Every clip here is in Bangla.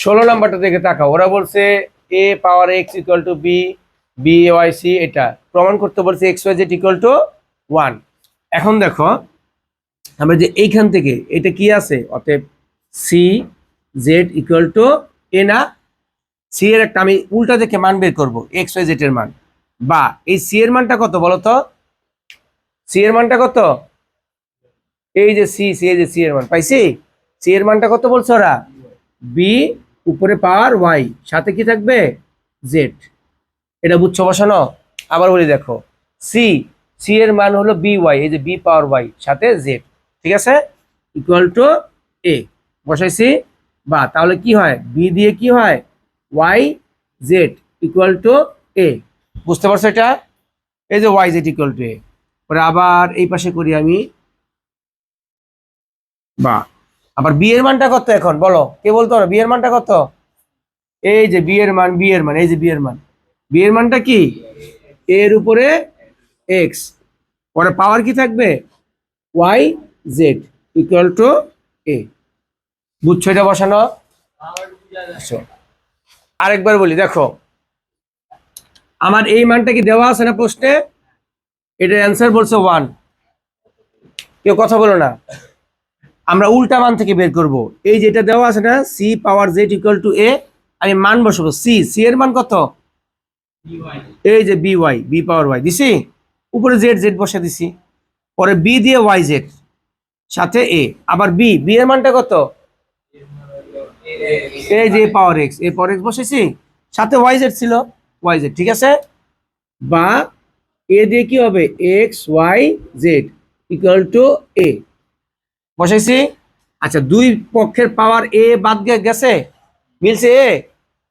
16 নাম্বারটা দিকে তাকাও। ওরা বলছে a power x equal to b, b y c, এটা প্রমাণ করতে বলছে x y z equal to 1। এখন দেখো আমরা যে এইখান থেকে এটা কি আছে, অতএব c z equal to a না, c এর একটা আমি উল্টা দেখে মান বের করবো x y z এর মান, বা এই c এর মানটা কত বলো তো, c এর মানটা কত, এই যে c এই যে c এর মান পাইছি, c এর মানটা কত বলছো ওরা, b উপরে পাওয়ার y সাথে কি থাকবে z, এটা বুঝছো বসানো। আবার বলি দেখো c এর মান হলো by, এই যে b পাওয়ার y সাথে z, ঠিক আছে, ইকুয়াল টু a বসাইছি। বা তাহলে কি হয়, b দিয়ে কি হয় y z equal to a, বুঝতে পারছো এটা, এই যে y z equal to a। পরে আবার এই পাশে করি আমি, বা আবার বি এর মানটা কত এখন বলো, কে বলতো না বি এর মানটা কত, এই যে বি এর মান, এই যে বি এর মান, বি এর মানটা কি এর উপরে এক্স, পরে পাওয়ার কি থাকবে ওয়াই জেড ইকুয়াল টু এ, বুঝছো এটা বসানো। আরেকবার বলি দেখো, আমার এই মানটা কি দেওয়া আছে না প্রশ্নে, এটার অ্যান্সার বলছে 1, কেউ কথা বলো না, আমরা উল্টা মান থেকে বের করব। এই যেটা দেওয়া আছে না C power Z equal to A, আমি মান বসাবো সি এর মান কত, এই যে B Y, B power Y দিছি, উপরে জেড জেড বসে দিছি, পরে বি দিয়ে ওয়াই জেড সাথে এ, আবার বি এর মানটা কত, এই যে পাওয়ার এক্স, এ পাওয়ার এক্স বসেছি, সাথে ওয়াই জেড ছিল, ওয়াই জেড, ঠিক আছে। বা এ দিয়ে কি হবে X Y Z equal to A বসাইছি। আচ্ছা দুই পক্ষের পাওয়ার এ বাদ গেছে, মিলছে এ,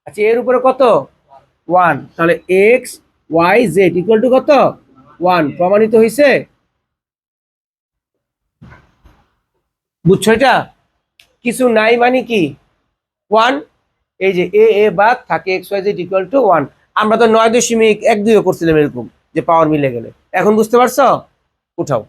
আচ্ছা এর উপরে কত 1, তাহলে X Y Z equal to কত 1, প্রমাণিত হয়েছে, বুঝছো এটা, কিছু নাই মানে কি 1, এই যে এ বাদ থাকে X Y Z equal to 1। আমরা তো 9.12 করছিলাম এরকম যে পাওয়ার মিলে গেলে, এখন বুঝতে পারছো, উঠাও।